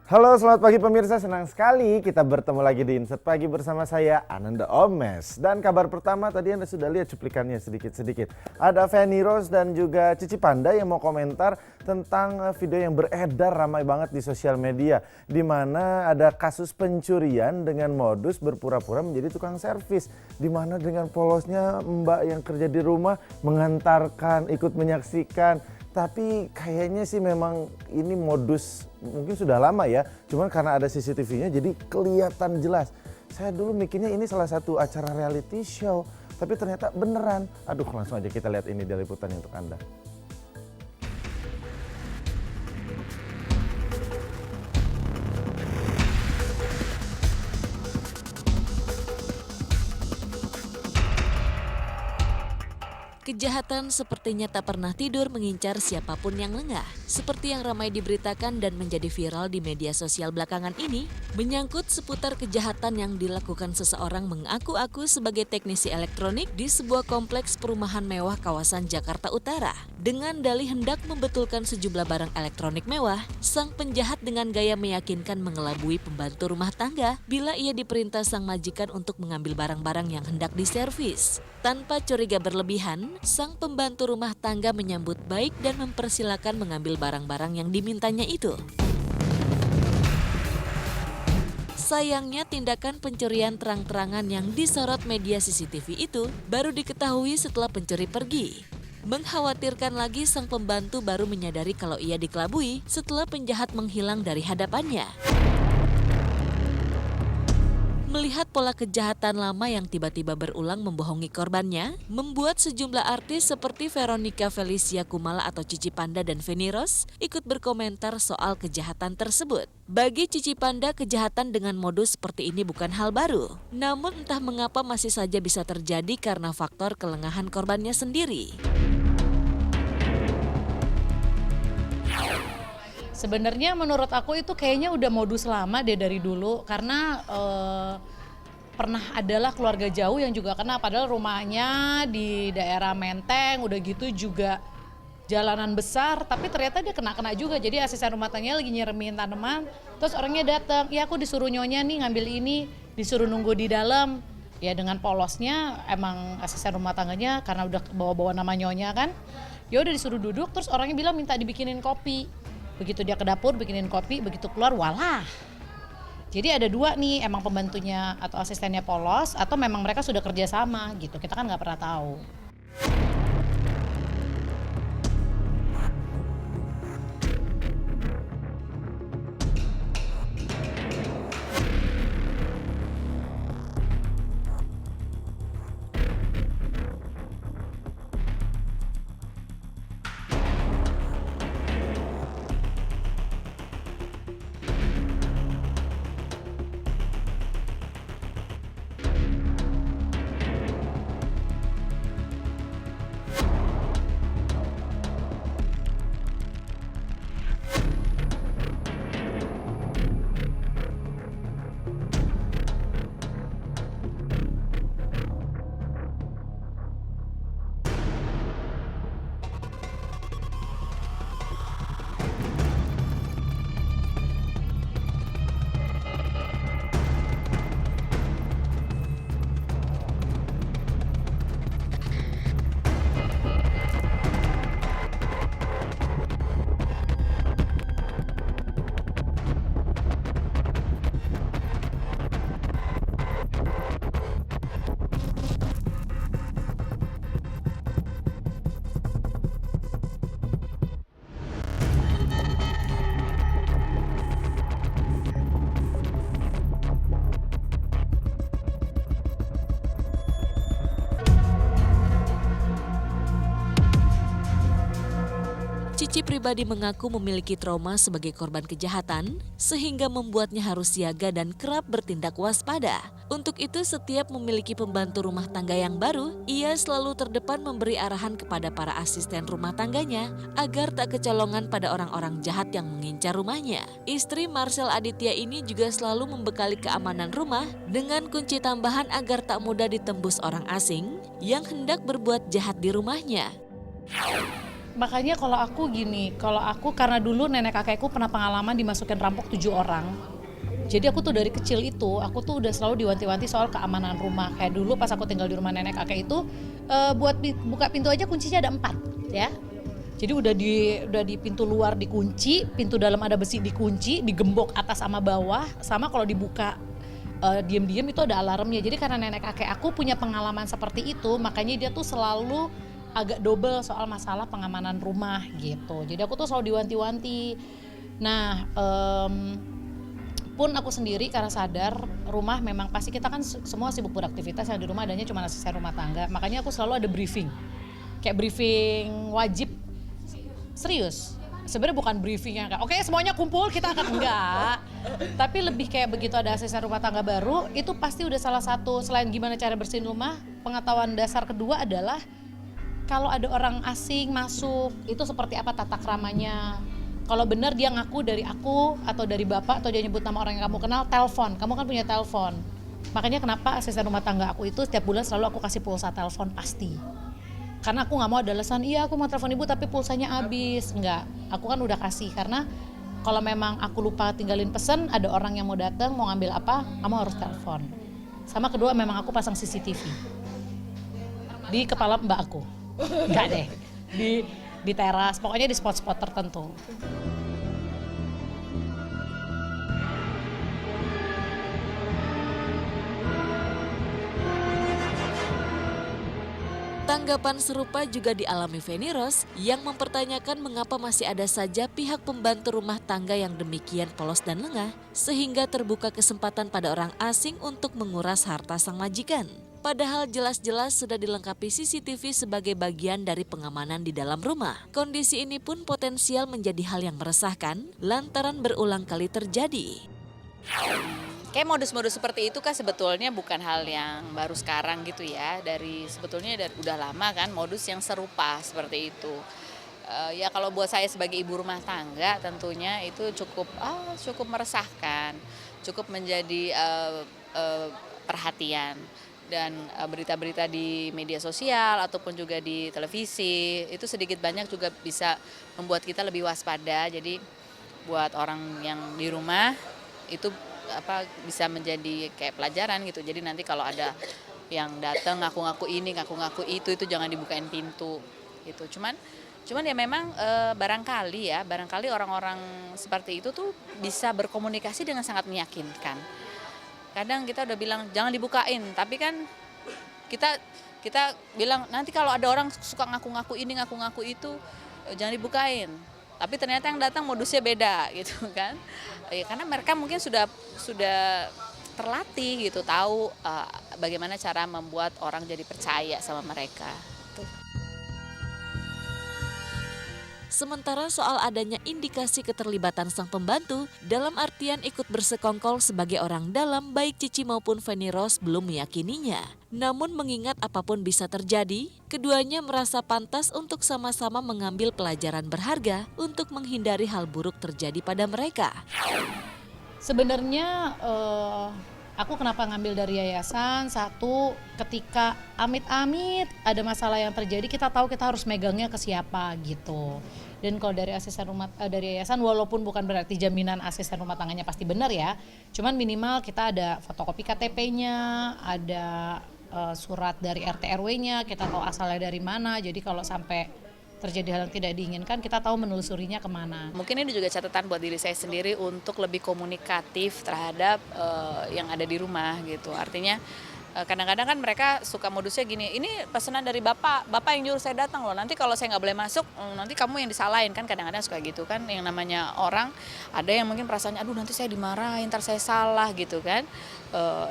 Halo, selamat pagi pemirsa. Senang sekali kita bertemu lagi di Insert Pagi bersama saya, Ananda Omes. Dan kabar pertama tadi Anda sudah lihat cuplikannya sedikit-sedikit. Ada Feni Rose dan juga Cici Panda yang mau komentar tentang video yang beredar ramai banget di sosial media. Di mana ada kasus pencurian dengan modus berpura-pura menjadi tukang servis. Di mana dengan polosnya mbak yang kerja di rumah mengantarkan, ikut menyaksikan. Tapi kayaknya sih memang ini modus mungkin sudah lama ya. Cuman karena ada CCTV-nya jadi kelihatan jelas. Saya dulu mikirnya ini salah satu acara reality show. Tapi ternyata beneran. Aduh, langsung aja kita lihat ini dari liputannya untuk Anda. Kejahatan sepertinya tak pernah tidur mengincar siapapun yang lengah. Seperti yang ramai diberitakan dan menjadi viral di media sosial belakangan ini, menyangkut seputar kejahatan yang dilakukan seseorang mengaku-aku sebagai teknisi elektronik di sebuah kompleks perumahan mewah kawasan Jakarta Utara. Dengan dalih hendak membetulkan sejumlah barang elektronik mewah, sang penjahat dengan gaya meyakinkan mengelabui pembantu rumah tangga bila ia diperintah sang majikan untuk mengambil barang-barang yang hendak diservis. Tanpa curiga berlebihan, sang pembantu rumah tangga menyambut baik dan mempersilakan mengambil barang-barang yang dimintanya itu. Sayangnya tindakan pencurian terang-terangan yang disorot media CCTV itu baru diketahui setelah pencuri pergi. Mengkhawatirkan lagi, sang pembantu baru menyadari kalau ia dikelabui setelah penjahat menghilang dari hadapannya. Melihat pola kejahatan lama yang tiba-tiba berulang membohongi korbannya, membuat sejumlah artis seperti Veronica Felicia Kumala atau Cici Panda dan Feni Rose ikut berkomentar soal kejahatan tersebut. Bagi Cici Panda, kejahatan dengan modus seperti ini bukan hal baru. Namun entah mengapa masih saja bisa terjadi karena faktor kelengahan korbannya sendiri. Sebenarnya menurut aku itu kayaknya udah modus lama deh dari dulu karena pernah adalah keluarga jauh yang juga kena, padahal rumahnya di daerah Menteng, udah gitu juga jalanan besar, tapi ternyata dia kena juga. Jadi asisten rumah tangganya lagi nyeremin tanaman, terus orangnya datang, ya aku disuruh nyonya nih ngambil ini, disuruh nunggu di dalam. Ya dengan polosnya emang asisten rumah tangganya karena udah bawa-bawa nama nyonya kan, ya udah disuruh duduk, terus orangnya bilang minta dibikinin kopi. Begitu dia ke dapur bikinin kopi, begitu keluar walah. Jadi ada dua nih, emang pembantunya atau asistennya polos atau memang mereka sudah kerja sama gitu. Kita kan nggak pernah tahu. Cici pribadi mengaku memiliki trauma sebagai korban kejahatan, sehingga membuatnya harus siaga dan kerap bertindak waspada. Untuk itu, setiap memiliki pembantu rumah tangga yang baru, ia selalu terdepan memberi arahan kepada para asisten rumah tangganya agar tak kecolongan pada orang-orang jahat yang mengincar rumahnya. Istri Marcel Aditya ini juga selalu membekali keamanan rumah dengan kunci tambahan agar tak mudah ditembus orang asing yang hendak berbuat jahat di rumahnya. Makanya kalau aku gini, kalau aku karena dulu nenek kakekku pernah pengalaman dimasukin rampok 7 orang. Jadi aku tuh dari kecil itu, aku tuh udah selalu diwanti-wanti soal keamanan rumah. Kayak dulu pas aku tinggal di rumah nenek kakek itu, buat buka pintu aja kuncinya ada 4 ya. Jadi udah di pintu luar dikunci, pintu dalam ada besi dikunci, digembok atas sama bawah, sama kalau dibuka diam-diam itu ada alarmnya. Jadi karena nenek kakek aku punya pengalaman seperti itu, makanya dia tuh selalu agak double soal masalah pengamanan rumah gitu. Jadi aku tuh selalu diwanti-wanti. Nah, pun aku sendiri karena sadar rumah memang pasti kita kan semua sibuk beraktivitas, yang di rumah adanya cuma asisten rumah tangga. Makanya aku selalu ada briefing. Kayak briefing wajib. Serius. Sebenarnya bukan briefing yang kayak oke, semuanya kumpul kita akan enggak. Tapi lebih kayak begitu ada asisten rumah tangga baru, itu pasti udah salah satu selain gimana cara bersihin rumah, pengetahuan dasar kedua adalah kalau ada orang asing masuk, itu seperti apa tata kramanya. Kalau benar dia ngaku dari aku atau dari bapak atau dia nyebut nama orang yang kamu kenal, telepon. Kamu kan punya telepon. Makanya kenapa asisten rumah tangga aku itu setiap bulan selalu aku kasih pulsa telepon pasti. Karena aku nggak mau ada alasan, iya aku mau telepon ibu tapi pulsanya habis. Enggak, aku kan udah kasih. Karena kalau memang aku lupa tinggalin pesan, ada orang yang mau datang, mau ngambil apa, kamu harus telepon. Sama kedua memang aku pasang CCTV di kepala mbak aku. Enggak deh, di teras, pokoknya di spot-spot tertentu. Tanggapan serupa juga dialami Feni Rose yang mempertanyakan mengapa masih ada saja pihak pembantu rumah tangga yang demikian polos dan lengah sehingga terbuka kesempatan pada orang asing untuk menguras harta sang majikan. Padahal jelas-jelas sudah dilengkapi CCTV sebagai bagian dari pengamanan di dalam rumah. Kondisi ini pun potensial menjadi hal yang meresahkan lantaran berulang kali terjadi. Kayak modus-modus seperti itu kan sebetulnya bukan hal yang baru sekarang gitu ya. Sebetulnya udah lama kan modus yang serupa seperti itu. Ya kalau buat saya sebagai ibu rumah tangga tentunya itu cukup meresahkan, cukup menjadi perhatian. Dan berita-berita di media sosial ataupun juga di televisi itu sedikit banyak juga bisa membuat kita lebih waspada. Jadi buat orang yang di rumah itu bisa menjadi kayak pelajaran gitu. Jadi nanti kalau ada yang datang ngaku-ngaku ini, ngaku-ngaku itu jangan dibukain pintu gitu. Cuman ya memang barangkali orang-orang seperti itu tuh bisa berkomunikasi dengan sangat meyakinkan. Kadang kita udah bilang jangan dibukain, tapi kan kita bilang nanti kalau ada orang suka ngaku-ngaku ini, ngaku-ngaku itu jangan dibukain. Tapi ternyata yang datang modusnya beda gitu kan. Ya, karena mereka mungkin sudah terlatih gitu, tahu bagaimana cara membuat orang jadi percaya sama mereka. Sementara soal adanya indikasi keterlibatan sang pembantu dalam artian ikut bersekongkol sebagai orang dalam, baik Cici maupun Feni Rose belum meyakininya. Namun mengingat apapun bisa terjadi, keduanya merasa pantas untuk sama-sama mengambil pelajaran berharga untuk menghindari hal buruk terjadi pada mereka. Sebenarnya aku kenapa ngambil dari yayasan, satu ketika amit-amit ada masalah yang terjadi kita tahu kita harus megangnya ke siapa gitu. Dan kalau dari dari yayasan walaupun bukan berarti jaminan asisten rumah tangganya pasti benar ya, cuman minimal kita ada fotokopi KTP-nya, ada surat dari RT RW-nya, kita tahu asalnya dari mana. Jadi kalau sampai terjadi hal yang tidak diinginkan, kita tahu menelusurinya kemana. Mungkin ini juga catatan buat diri saya sendiri untuk lebih komunikatif terhadap yang ada di rumah gitu. Artinya kadang-kadang kan mereka suka modusnya gini, ini pesanan dari bapak yang nyuruh saya datang loh, nanti kalau saya nggak boleh masuk, nanti kamu yang disalahin kan, kadang-kadang suka gitu kan. Yang namanya orang, ada yang mungkin perasaannya, aduh nanti saya dimarahin, ntar saya salah gitu kan.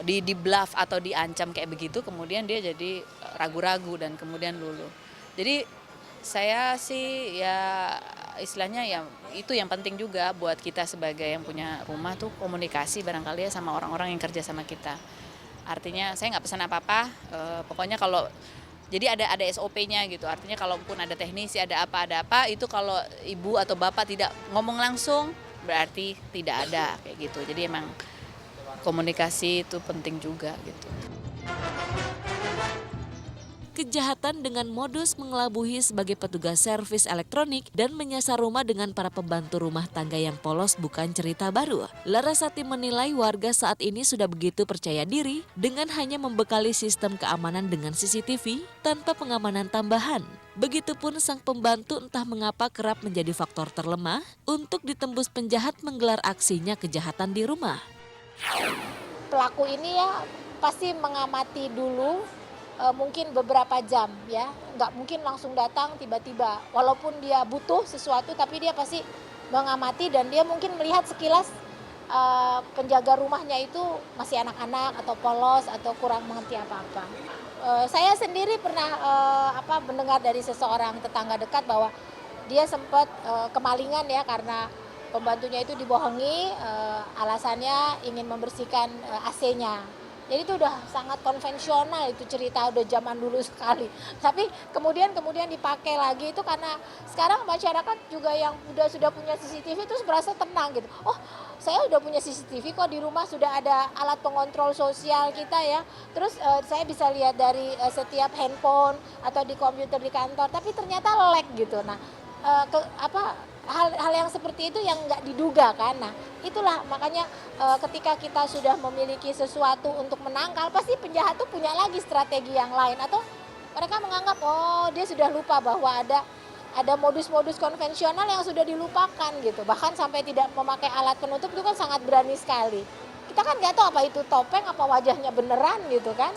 Di bluff atau diancam kayak begitu, kemudian dia jadi ragu-ragu dan kemudian luluh. Jadi saya sih ya istilahnya ya itu yang penting juga buat kita sebagai yang punya rumah tuh komunikasi barangkali ya sama orang-orang yang kerja sama kita. Artinya saya nggak pesan apa-apa, pokoknya kalau jadi ada SOP-nya gitu. Artinya kalaupun ada teknisi ada apa itu kalau ibu atau bapak tidak ngomong langsung berarti tidak ada kayak gitu. Jadi emang komunikasi itu penting juga gitu. Kejahatan dengan modus mengelabuhi sebagai petugas servis elektronik dan menyasar rumah dengan para pembantu rumah tangga yang polos bukan cerita baru. Larasati menilai warga saat ini sudah begitu percaya diri dengan hanya membekali sistem keamanan dengan CCTV tanpa pengamanan tambahan. Begitupun sang pembantu entah mengapa kerap menjadi faktor terlemah untuk ditembus penjahat menggelar aksinya kejahatan di rumah. Pelaku ini ya pasti mengamati dulu mungkin beberapa jam ya, nggak mungkin langsung datang tiba-tiba. Walaupun dia butuh sesuatu tapi dia pasti mengamati dan dia mungkin melihat sekilas penjaga rumahnya itu masih anak-anak atau polos atau kurang mengerti apa-apa. Saya sendiri pernah mendengar dari seseorang tetangga dekat bahwa dia sempat kemalingan ya karena pembantunya itu dibohongi, alasannya ingin membersihkan AC-nya. Jadi itu udah sangat konvensional, itu cerita udah zaman dulu sekali. Tapi kemudian dipakai lagi itu karena sekarang masyarakat juga yang sudah punya CCTV itu merasa tenang gitu. Oh, saya udah punya CCTV kok di rumah, sudah ada alat pengontrol sosial kita ya. Terus saya bisa lihat dari setiap handphone atau di komputer di kantor, tapi ternyata lag gitu. Nah, hal yang seperti itu yang nggak diduga kan. Nah itulah makanya ketika kita sudah memiliki sesuatu untuk menangkal, pasti penjahat tuh punya lagi strategi yang lain, atau mereka menganggap oh dia sudah lupa bahwa ada modus-modus konvensional yang sudah dilupakan gitu. Bahkan sampai tidak memakai alat penutup itu kan sangat berani sekali. Kita kan nggak tahu apa itu topeng, apa wajahnya beneran gitu kan.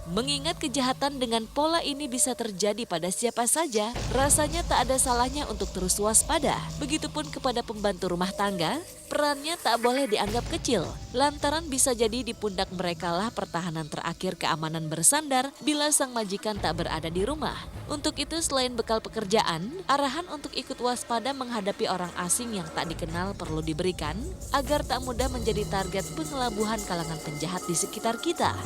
Mengingat kejahatan dengan pola ini bisa terjadi pada siapa saja, rasanya tak ada salahnya untuk terus waspada. Begitupun kepada pembantu rumah tangga, perannya tak boleh dianggap kecil, lantaran bisa jadi di pundak merekalah pertahanan terakhir keamanan bersandar bila sang majikan tak berada di rumah. Untuk itu selain bekal pekerjaan, arahan untuk ikut waspada menghadapi orang asing yang tak dikenal perlu diberikan agar tak mudah menjadi target pengelabuhan kalangan penjahat di sekitar kita.